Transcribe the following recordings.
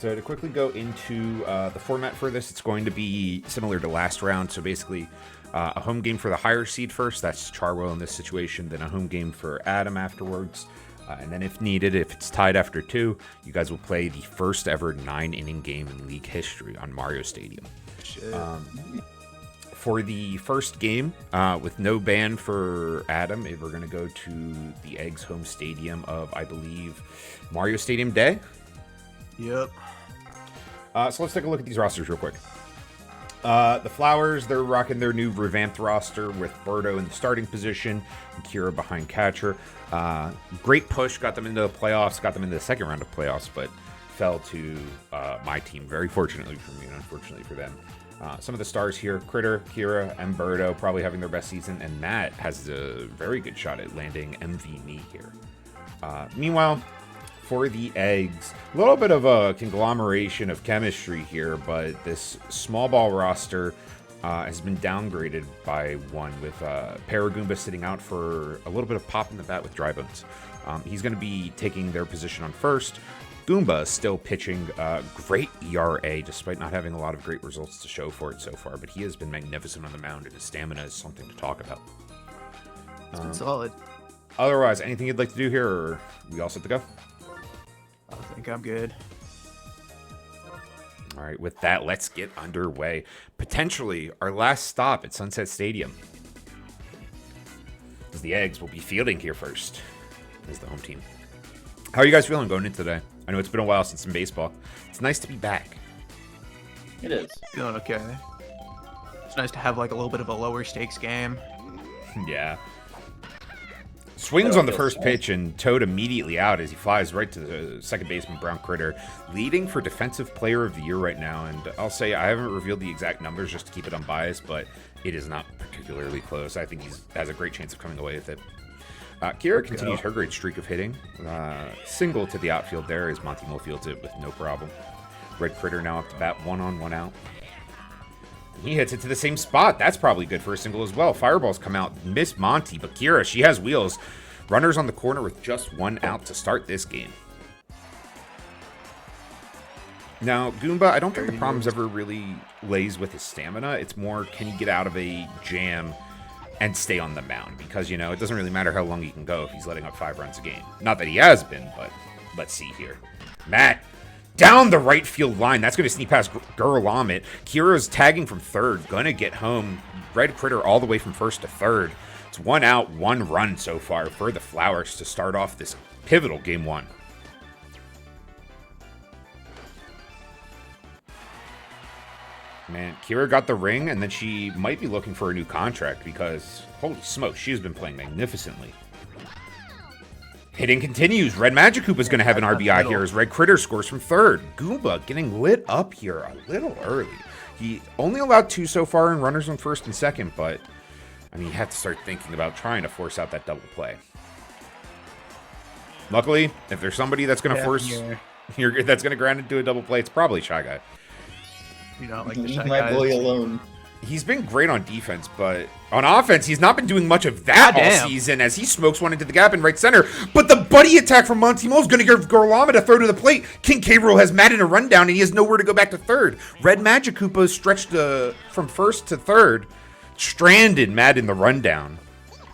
So to quickly go into the format for this, it's going to be similar to last round. So basically, a home game for the higher seed first. That's Charwell in this situation. Then a home game for Adam afterwards. And then if needed, if it's tied after 2, you guys will play the first ever 9-inning game in league history on Mario Stadium. For the first game, with no ban for Adam, we're going to go to the Eggs home stadium of, I believe, Mario Stadium Day. Yep. So let's take a look at these rosters real quick. The Flowers, they're rocking their new revamped roster with Birdo in the starting position and Kira behind catcher. Great push, got them into the playoffs, got them into the second round of playoffs, but fell to my team, very fortunately for me and unfortunately for them. Some of the stars here, Critter, Kira, and Birdo probably having their best season, and Matt has a very good shot at landing MV here. Meanwhile, for the Eggs, a little bit of a conglomeration of chemistry here, but this small ball roster has been downgraded by one with Paragoomba sitting out for a little bit of pop in the bat with Dry Bones. He's going to be taking their position on first. Goomba still pitching great ERA despite not having a lot of great results to show for it so far, but he has been magnificent on the mound and his stamina is something to talk about. It's been solid. Otherwise, anything you'd like to do here, or we all set to go? I think I'm good. All right, with that, let's get underway. Potentially our last stop at Sunset Stadium, as the Eggs will be fielding here first as the home team. How are you guys feeling going into today? I know it's been a while since some baseball. It's nice to be back. It is. Feeling okay. It's nice to have like a little bit of a lower stakes game. Yeah. Swings on the first pitch and towed immediately out as he flies right to the second baseman, Brown Critter, leading for Defensive Player of the Year right now. And I'll say I haven't revealed the exact numbers just to keep it unbiased, but it is not particularly close. I think he has a great chance of coming away with it. Kira continues her great streak of hitting. Single to the outfield there as Monty Mo fields it with no problem. Red Critter now up to bat, 1 on, 1 out. He hits it to the same spot. That's probably good for a single as well. Fireballs come out. Miss Monty, but Kira, she has wheels. Runners on the corner with just 1 out to start this game. Now, Goomba, I don't think the problem's ever really lays with his stamina. It's more, can he get out of a jam and stay on the mound? Because, you know, it doesn't really matter how long he can go if he's letting up 5 runs a game. Not that he has been, but let's see here. Matt, down the right field line. That's going to sneak past Gurlamit. Kira's tagging from third. Going to get home. Red Critter all the way from first to third. It's 1 out, 1 run so far for the Flowers to start off this pivotal game 1. Man, Kira got the ring, and then she might be looking for a new contract because, holy smokes, she's been playing magnificently. Hitting continues. Red Magikarp is going to have an RBI here as Red Critter scores from third. Goomba getting lit up here a little early. He only allowed 2 so far and runners on first and second, but I mean, you have to start thinking about trying to force out that double play. Luckily, if there's somebody that's going to that's going to grind into a double play, it's probably Shy Guy. You know, like the Leave Shy my Guys. boy alone. He's been great on defense, but on offense, he's not been doing much of that all season as he smokes one into the gap in right center. But the buddy attack from Monty Mo is going to give Gurlamit a throw to the plate. King K. Rool has Matt in a rundown, and he has nowhere to go back to third. Red Magikarp is stretched from first to third. Stranded Matt in the rundown.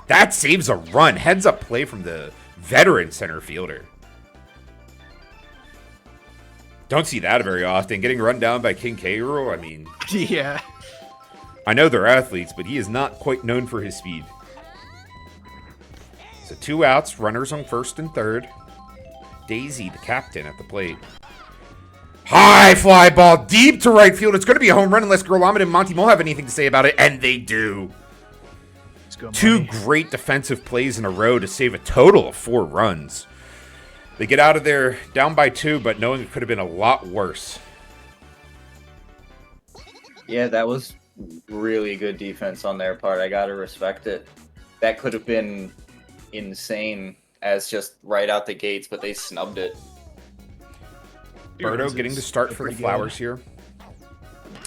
That saves a run. Heads up play from the veteran center fielder. Don't see that very often. Getting run down by King K. Rool, I mean... Yeah. I know they're athletes, but he is not quite known for his speed. So 2 outs, runners on first and third. Daisy, the captain, at the plate. High fly ball deep to right field. It's going to be a home run unless Gurlamit and Monty Mo have anything to say about it, and they do. 2 great defensive plays in a row to save a total of 4 runs. They get out of there down by 2, but knowing it could have been a lot worse. Yeah, that was really good defense on their part. I gotta respect it. That could have been insane as just right out the gates, but they snubbed it. Birdo getting to start for the Flowers here.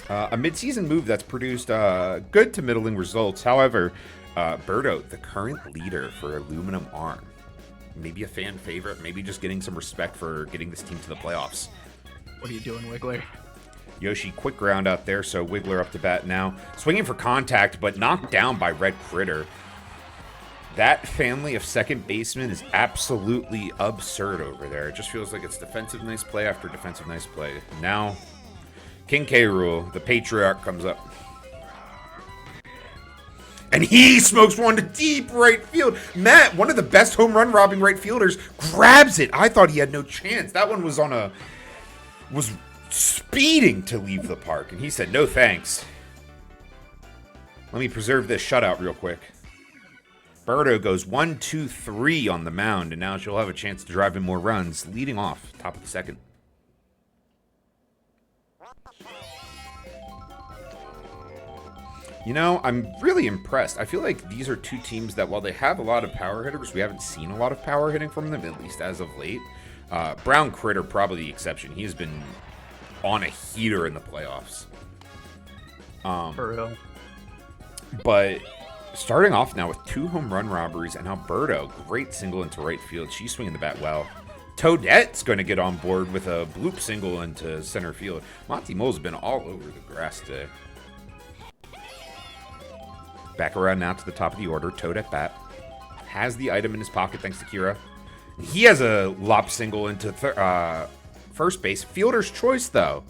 A midseason move that's produced good to middling results. However, Birdo, the current leader for Aluminum Arm. Maybe a fan favorite, maybe just getting some respect for getting this team to the playoffs. What are you doing, Wiggler? Yoshi quick ground out there, so Wiggler up to bat now. Swinging for contact, but knocked down by Red Critter. That family of second basemen is absolutely absurd over there. It just feels like it's defensive nice play after defensive nice play. Now, King K. Rool, the patriarch, comes up. And he smokes one to deep right field. Matt, one of the best home run robbing right fielders, grabs it. I thought he had no chance. That one was speeding to leave the park, and he said, no thanks. Let me preserve this shutout real quick. Birdo goes 1-2-3 on the mound, and now she'll have a chance to drive in more runs, leading off top of the second. You know, I'm really impressed. I feel like these are two teams that, while they have a lot of power hitters, we haven't seen a lot of power hitting from them, at least as of late. Brown Critter, probably the exception. He has been on a heater in the playoffs. For real. But starting off now with 2 home run robberies, and now Birdo, great single into right field. She's swinging the bat well. Toadette's going to get on board with a bloop single into center field. Monty Mole's been all over the grass today. Back around now to the top of the order. Toad at bat. Has the item in his pocket thanks to Kira. He has a lop single into first base. Fielder's choice, though.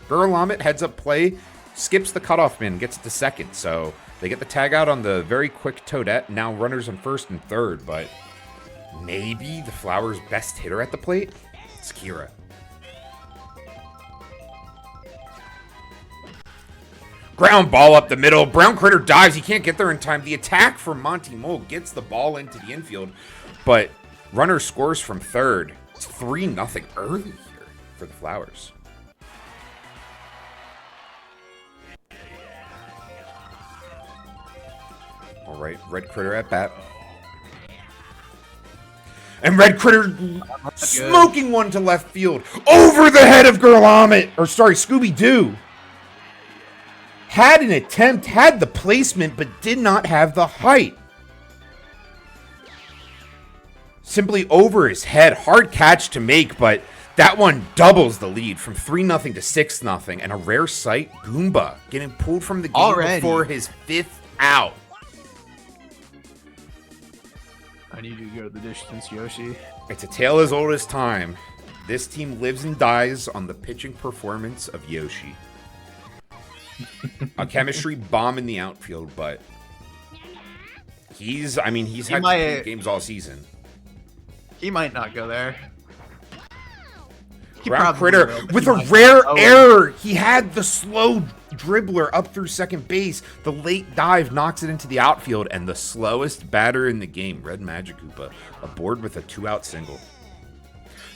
Gurlamit heads up play, skips the cutoff man, gets it to second. So they get the tag out on the very quick Toadette. Now runners on first and third, but maybe the Flowers' best hitter at the plate? It's Kira. Ground ball up the middle. Brown Critter dives. He can't get there in time. The attack from Monty Mole gets the ball into the infield, but runner scores from third. It's 3-0 early here for the Flowers. All right, Red Critter at bat. And Red Critter smoking one to left field. Over the head of Scooby-Doo. Had an attempt, had the placement, but did not have the height. Simply over his head. Hard catch to make, but that one doubles the lead from 3-0 to 6-0. And a rare sight, Goomba getting pulled from the game already before his 5th out. I need you to go the distance, Yoshi. It's a tale as old as time. This team lives and dies on the pitching performance of Yoshi. A chemistry bomb in the outfield, but he's had good games all season. He might not go there. Brown Critter with a rare error. He had the slow dribbler up through second base. The late dive knocks it into the outfield, and the slowest batter in the game, Red Magic Koopa, aboard with a 2-out single.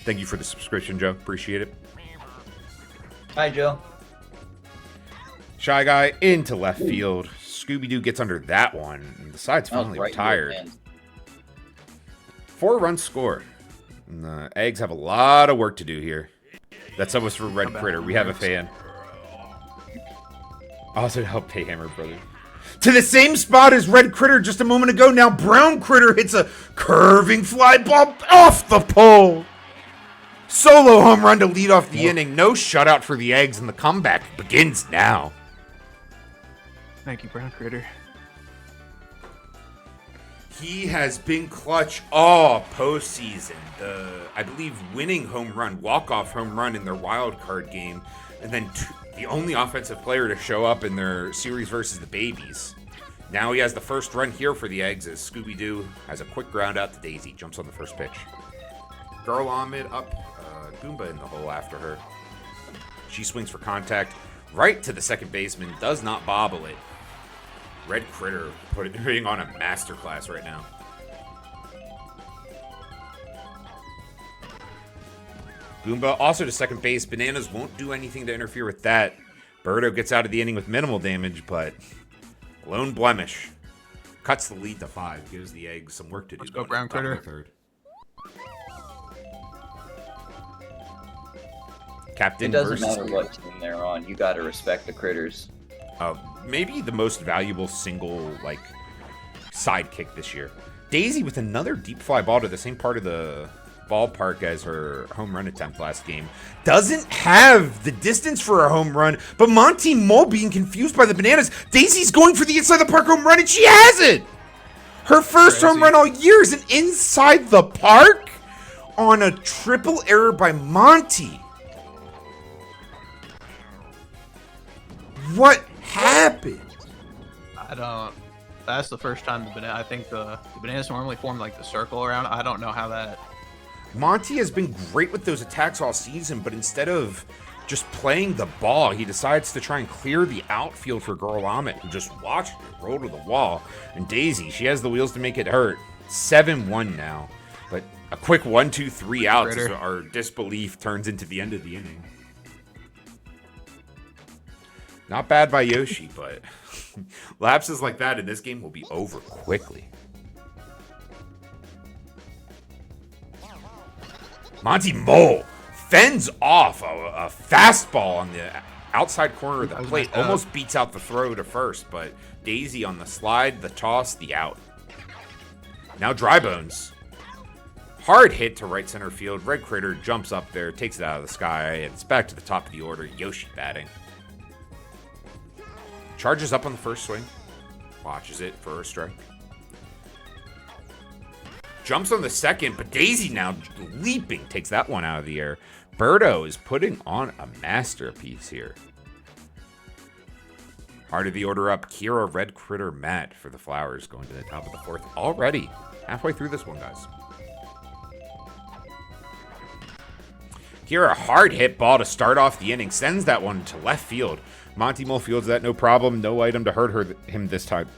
Thank you for the subscription, Joe. Appreciate it. Hi, Joe. Shy Guy into left field. Scooby-Doo gets under that one. And the side's finally retired. 4-run score. And the Eggs have a lot of work to do here. That's almost for Red Critter. We have a fan. Also to help Payhammer, brother. To the same spot as Red Critter just a moment ago. Now Brown Critter hits a curving fly ball off the pole. Solo home run to lead off the inning. No shutout for the Eggs, and the comeback begins now. Thank you, Brown Critter. He has been clutch all postseason. I believe, winning home run, walk-off home run in their wild card game, and then the only offensive player to show up in their series versus the Babies. Now he has the first run here for the Eggs as Scooby-Doo has a quick ground out to Daisy. Jumps on the first pitch. Girl Ahmed up, Goomba in the hole after her. She swings for contact right to the second baseman. Does not bobble it. Red Critter putting on a masterclass right now. Goomba also to second base. Bananas won't do anything to interfere with that. Birdo gets out of the inning with minimal damage, but lone blemish. Cuts the lead to 5. Gives the Eggs some work to do. Let's go, Brown Critter. Third. Captain it doesn't versus matter what team they're on. You got to respect the Critters. Maybe the most valuable single, sidekick this year. Daisy with another deep fly ball to the same part of the ballpark as her home run attempt last game. Doesn't have the distance for a home run, but Monty Mole being confused by the bananas. Daisy's going for the inside the park home run, and she has it! Her first home run all year is an inside the park on a triple error by Monty. What happened? I don't. That's the first time I think the bananas normally form like the circle around. I don't know how that. Monty has been great with those attacks all season, but instead of just playing the ball, he decides to try and clear the outfield for Girl Amit, who just watched it roll to the wall. And Daisy, she has the wheels to make it hurt. 7-1 now. But a quick 1, 2, 3 outs as our disbelief turns into the end of the inning. Not bad by Yoshi, but lapses like that in this game will be over quickly. Monty Mole fends off a fastball on the outside corner of the plate. Almost beats out the throw to first, but Daisy on the slide, the toss, the out. Now Dry Bones. Hard hit to right center field. Red Critter jumps up there, takes it out of the sky, and it's back to the top of the order. Yoshi batting. Charges up on the first swing. Watches it for a strike. Jumps on the second, but Daisy now leaping takes that one out of the air. Birdo is putting on a masterpiece here. Heart of the order up. Kira, Red Critter, Matt for the Flowers going to the top of the fourth already. Halfway through this one, guys. Kira, hard hit ball to start off the inning. Sends that one to left field. Monty Mole fields that, no problem. No item to hurt him this time.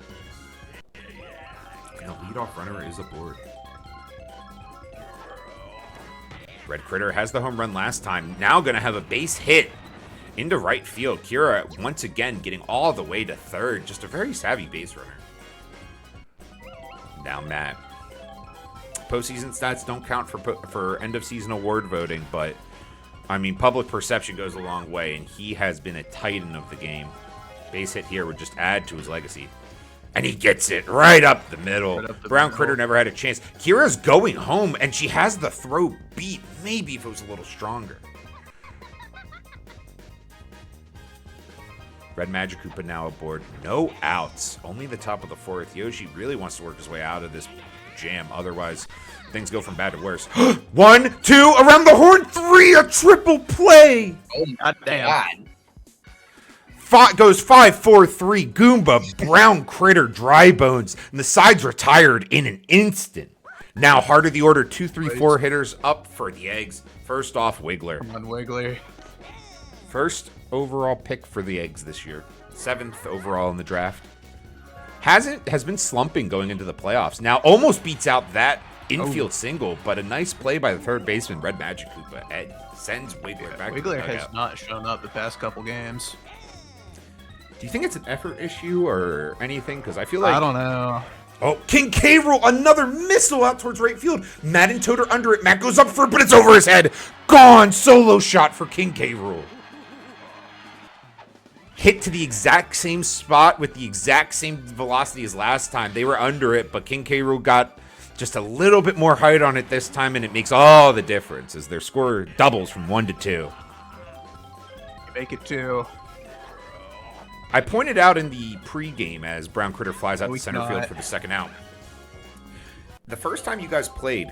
And the leadoff runner is aboard. Red Critter has the home run last time. Now going to have a base hit into right field. Kira once again getting all the way to third. Just a very savvy base runner. Now Matt. Postseason stats don't count for end of season award voting, but I mean, public perception goes a long way, and he has been a titan of the game. Base hit here would just add to his legacy. And he gets it right up the middle. Brown Critter never had a chance. Kira's going home, and she has the throw beat. Maybe if it was a little stronger. Red Magic Koopa now aboard. No outs. Only the top of the fourth. Yoshi really wants to work his way out of this jam. Otherwise, things go from bad to worse. 1, 2, around the horn, 3, a triple play. Oh my God. Goes 5, 4, 3. Goomba, Brown Critter, Dry Bones, and the side's retired in an instant. Now, heart of the order, 2, 3, 4 hitters up for the eggs. First off, Wiggler. Come on, Wiggler. First overall pick for the eggs this year. 7th overall in the draft. Has been slumping going into the playoffs. Now almost beats out that infield single, but a nice play by the third baseman, Red Magic Koopa. Ed sends Wiggler back. Wiggler has not shown up the past couple games. Do you think it's an effort issue or anything? Because I feel like... I don't know. Oh, King K. Rool, another missile out towards right field. Matt and Toad are under it. Matt goes up for it, but it's over his head. Gone. Solo shot for King K. Rool. Hit to the exact same spot with the exact same velocity as last time. They were under it, but King K. Rool got just a little bit more height on it this time, and it makes all the difference as their score doubles from 1 to 2. You make it 2. I pointed out in the pregame as Brown Critter flies out to center field for the second out. The first time you guys played,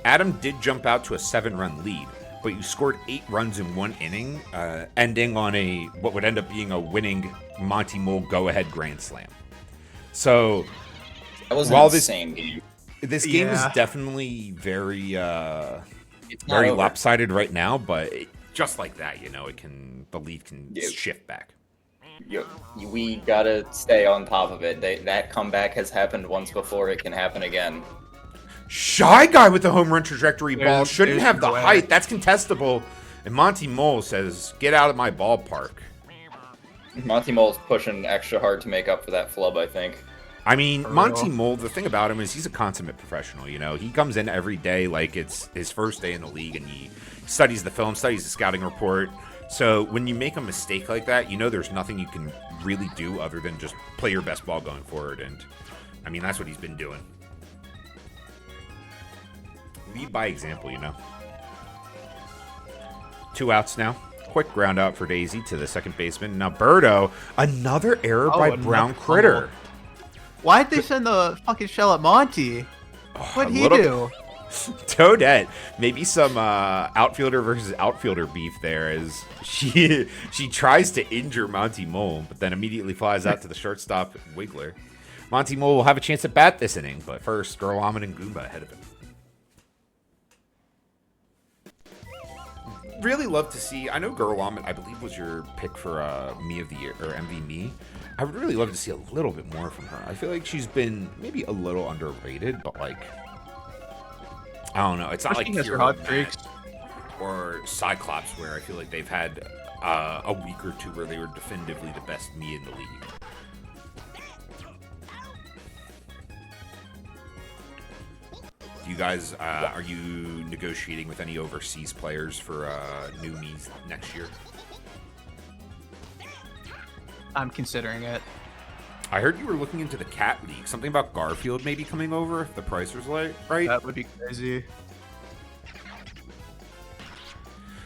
Adam did jump out to a 7-run lead, but you scored 8 runs in 1 inning, ending on what would end up being a winning Monty Mole go-ahead grand slam. So, that was an insane game. This game is definitely very lopsided right now, but just like that, the lead can shift back. We gotta stay on top of it. That comeback has happened once before. It can happen again. Shy Guy with the home run trajectory ball shouldn't have the height. That's contestable. And Monty Mole says, "Get out of my ballpark." Monty Mole's pushing extra hard to make up for that flub, I think. I mean, Monty Mole, the thing about him is he's a consummate professional. He comes in every day like it's his first day in the league, and he studies the film, studies the scouting report. So when you make a mistake like that, there's nothing you can really do other than just play your best ball going forward. And, I mean, that's what he's been doing. lead by example, you know. 2 outs now. Quick ground out for Daisy to the second baseman. Now Birdo, another error by Brown Critter. Why'd they send the fucking shell at Monty? What'd he do? Toadette, maybe some outfielder versus outfielder beef there as she tries to injure Monty Mole, but then immediately flies out to the shortstop Wiggler. Monty Mole will have a chance at bat this inning, but first, Girl Almond and Goomba ahead of him. Really love to see, I know Girl Almond, I believe, was your pick for Me of the Year, or MV Me. I would really love to see a little bit more from her. I feel like she's been maybe a little underrated, but like, I don't know. It's not like her hot streaks or Cyclops, where I feel like they've had a week or two where they were definitively the best me in the league. You guys, are you negotiating with any overseas players for new me's next year? I'm considering it. I heard you were looking into the Cat League. Something about Garfield maybe coming over if the price was right. That would be crazy.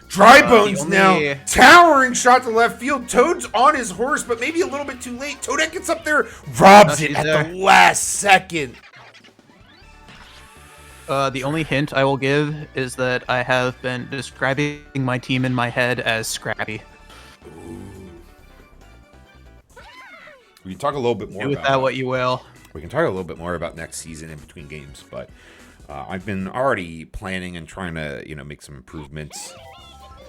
Dry Bones now. Towering shot to left field. Toad's on his horse, but maybe a little bit too late. Toadette gets up there, robs it at the last second. The only hint I will give is that I have been describing my team in my head as Scrappy. We can talk a little bit more Do with about that what you will. We can talk a little bit more about next season in between games, but I've been already planning and trying to, make some improvements.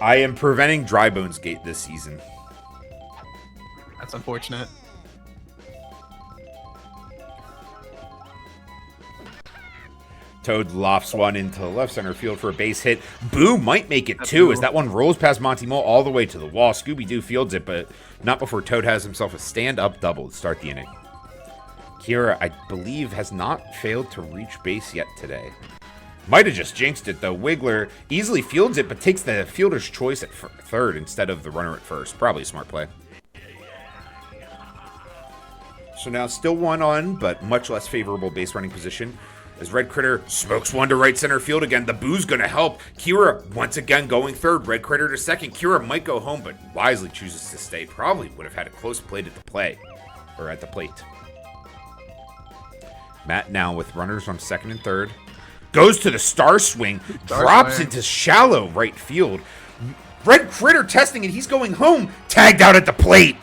I am preventing Dry Bones Gate this season. That's unfortunate. Toad lofts one into left center field for a base hit. Boo might make it too, as that one rolls past Monty Mole all the way to the wall. Scooby-Doo fields it, but not before Toad has himself a stand-up double to start the inning. Kira, I believe, has not failed to reach base yet today. Might have just jinxed it, though. Wiggler easily fields it, but takes the fielder's choice at third instead of the runner at first. Probably a smart play. So now still 1 on, but much less favorable base running position. As Red Critter smokes one to right center field again, the boo's going to help. Kira once again going third. Red Critter to second. Kira might go home, but wisely chooses to stay. Probably would have had a close plate at the plate. Matt now with runners on second and third. Goes to the star swing. Drops into shallow right field. Red Critter testing it. He's going home. Tagged out at the plate.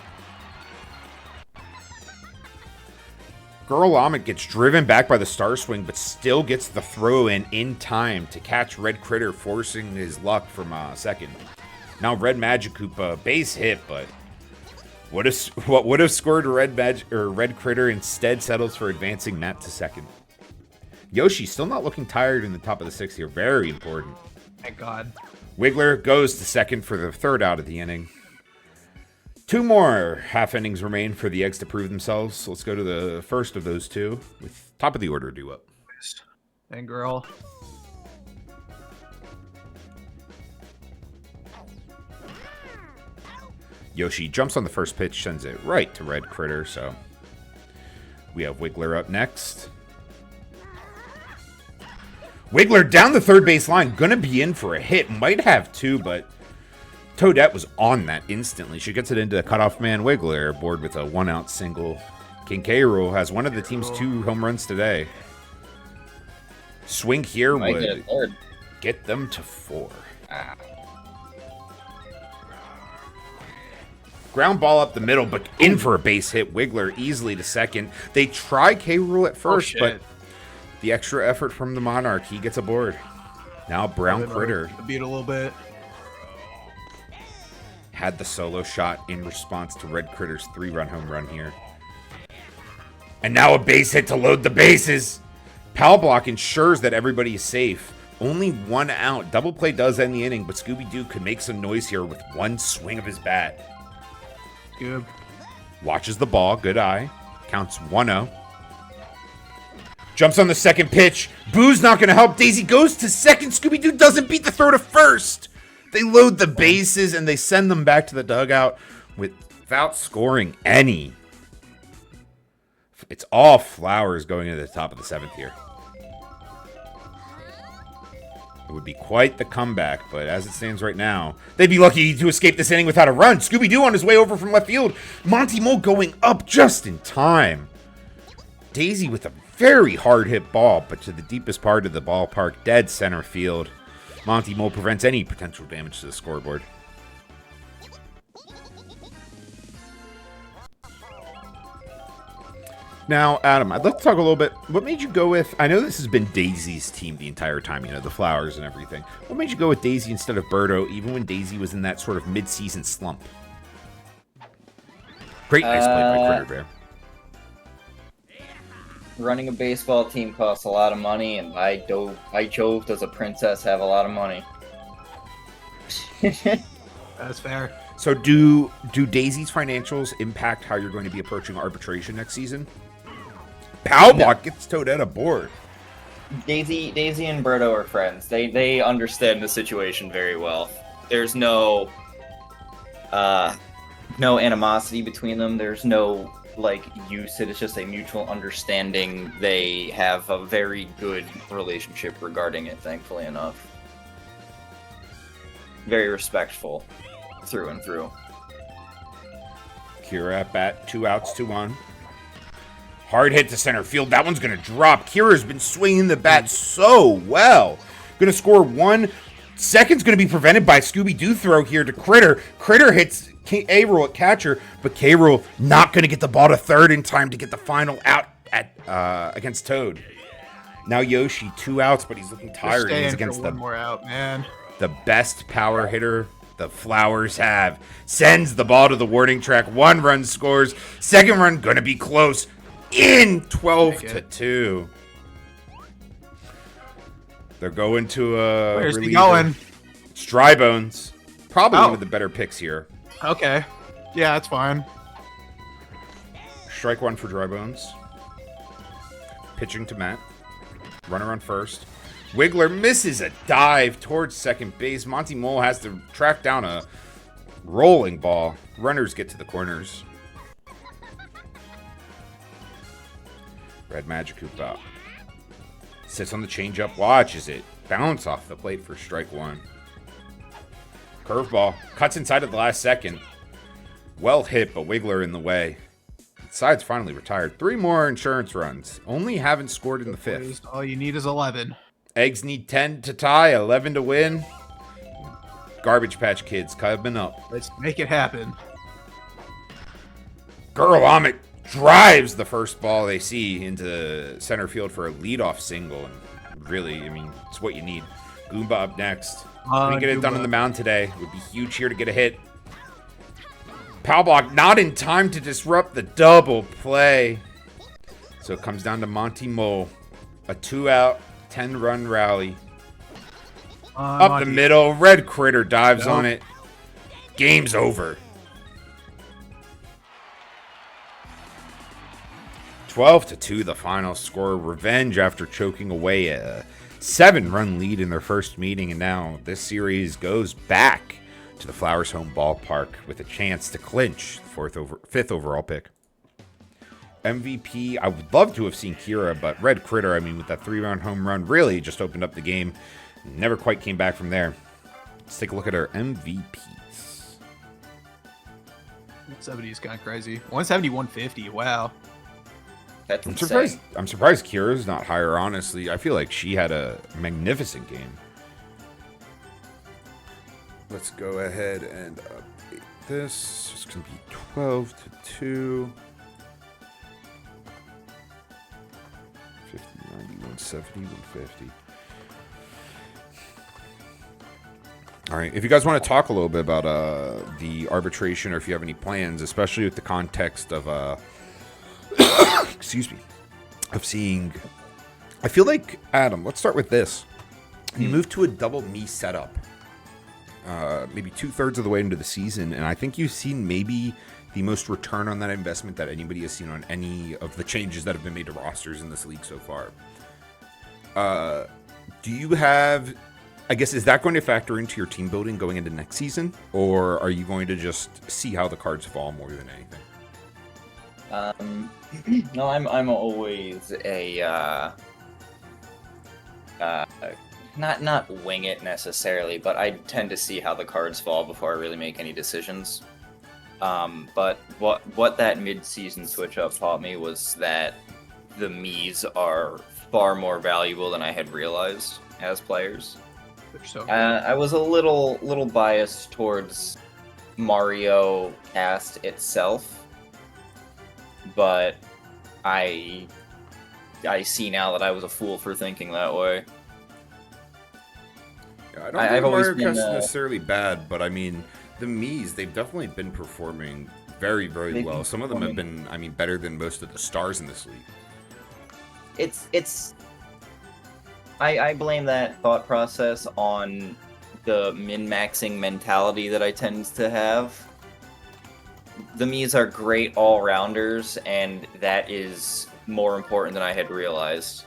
Girl Almond gets driven back by the star swing, but still gets the throw in time to catch Red Critter, forcing his luck from second. Now Red Magikoopa base hit, but what would have scored Red Critter instead settles for advancing Matt to second. Yoshi still not looking tired in the top of the sixth here. Very important. Thank God. Wiggler goes to second for the third out of the inning. 2 more half innings remain for the Eggs to prove themselves. So let's go to the first of those 2 with top of the order due up. And girl. Yoshi jumps on the first pitch, sends it right to Red Critter. So we have Wiggler up next. Wiggler down the third base line. Gonna be in for a hit. Might have 2, but Toadette was on that instantly. She gets it into the cutoff man. Wiggler aboard with a 1-out single. King K. Rool has one of the team's 2 home runs today. Swing here would get them to 4. Ground ball up the middle, but in for a base hit. Wiggler easily to second. They try K. Rool at first, but the extra effort from the Monarch, he gets aboard. Now Brown Critter. Beat a little bit. Had the solo shot in response to Red Critter's 3-run home run here. And now a base hit to load the bases. Pal block ensures that everybody is safe. Only 1 out. Double play does end the inning, but Scooby-Doo could make some noise here with 1 swing of his bat. Good. Watches the ball. Good eye. Counts 1-0. Jumps on the second pitch. Boo's not going to help. Daisy goes to second. Scooby-Doo doesn't beat the throw to first. They load the bases and they send them back to the dugout without scoring any. It's all Flowers going into the top of the 7th here. It would be quite the comeback, but as it stands right now, they'd be lucky to escape this inning without a run. Scooby-Doo on his way over from left field. Monty Mole going up just in time. Daisy with a very hard-hit ball, but to the deepest part of the ballpark, dead center field. Monty Mole prevents any potential damage to the scoreboard. Now, Adam, I'd like to talk a little bit. What made you go with... I know this has been Daisy's team the entire time, you know, the Flowers and everything. What made you go with Daisy instead of Birdo, even when Daisy was in that sort of mid-season slump? Great nice play by Critter there. Running a baseball team costs a lot of money, and I Jove does a princess have a lot of money. That's fair. So do Daisy's financials impact how you're going to be approaching arbitration next season? Powblock gets towed out of board. Daisy and Birdo are friends. They understand the situation very well. There's no animosity between them. There's no use. It's just a mutual understanding. They have a very good relationship regarding it, thankfully enough. Very respectful through and through. Kira at bat, 2 outs, 2-1. Hard hit to center field. That one's going to drop. Kira's been swinging the bat so well. Going to score 1. Second's going to be prevented by a Scooby-Doo throw here to Critter. Critter hits K-Roll at catcher, but K-Roll not going to get the ball to third in time to get the final out at against Toad. Now Yoshi, 2 outs, but he's looking tired. He's against one more out, man. The best power hitter the Flowers have. Sends the ball to the warning track. 1 run scores. Second run going to be close. In 12-2. They're going to a Where's reliever. he going? It's Dry Bones. Probably one Oh. of the better picks here. Okay. Yeah, that's fine. Strike 1 for Dry Bones. Pitching to Matt. Runner on first. Wiggler misses a dive towards second base. Monty Mole has to track down a rolling ball. Runners get to the corners. Red Magikarp up. Sits on the changeup, watches it. Bounce off the plate for strike 1. Curveball. Cuts inside of the last second. Well hit, but Wiggler in the way. Side's finally retired. 3 more insurance runs. Only haven't scored in the 5th. All you need is 11. Eggs need 10 to tie, 11 to win. Garbage Patch Kids coming up. Let's make it happen. Girl Amit drives the first ball they see into center field for a leadoff single. And really, I mean, it's what you need. Goomba up next. Couldn't get it done on the mound today. It would be huge here to get a hit. Powblock not in time to disrupt the double play. So it comes down to Monty Mole. A 2-out, 10-run rally. Up Monty. the middle. Red Critter dives on it. Game's over. 12-2 the final score. Revenge after choking away a 7-run lead in their first meeting. And now this series goes back to the Flowers home ballpark with a chance to clinch the 5th overall pick. MVP, I would love to have seen Kira, but Red Critter, I mean, with that 3-run home run, really just opened up the game. Never quite came back from there. Let's take a look at our MVPs. 170 is kind of crazy. 170, 150. Wow. That's I'm insane. surprised Kira's not higher, honestly. I feel like she had a magnificent game. Let's go ahead and update this. It's going to be 12-2. 50, 90, 170, 150. All right. If you guys want to talk a little bit about the arbitration, or if you have any plans, especially with the context of excuse me, of seeing, I feel like, Adam, let's start with this. You moved to a double me setup, maybe 2/3 of the way into the season, and I think you've seen maybe the most return on that investment that anybody has seen on any of the changes that have been made to rosters in this league so far. Do you have, I guess, is that going to factor into your team building going into next season, or are you going to just see how the cards fall more than anything? No, I'm always a not wing it necessarily, but I tend to see how the cards fall before I really make any decisions. But what that mid-season switch up taught me was that the Miis are far more valuable than I had realized as players. They're so good. I was a little biased towards Mario cast itself, but I see now that I was a fool for thinking that way. Yeah, I don't I've think always Mario been, Kart is necessarily bad, but I mean, the Miis, they've definitely been performing very, very They've well. been Some of them have been, I mean, better than most of the stars in this league. I blame that thought process on the min-maxing mentality that I tend to have. The Miis are great all-rounders, and that is more important than I had realized.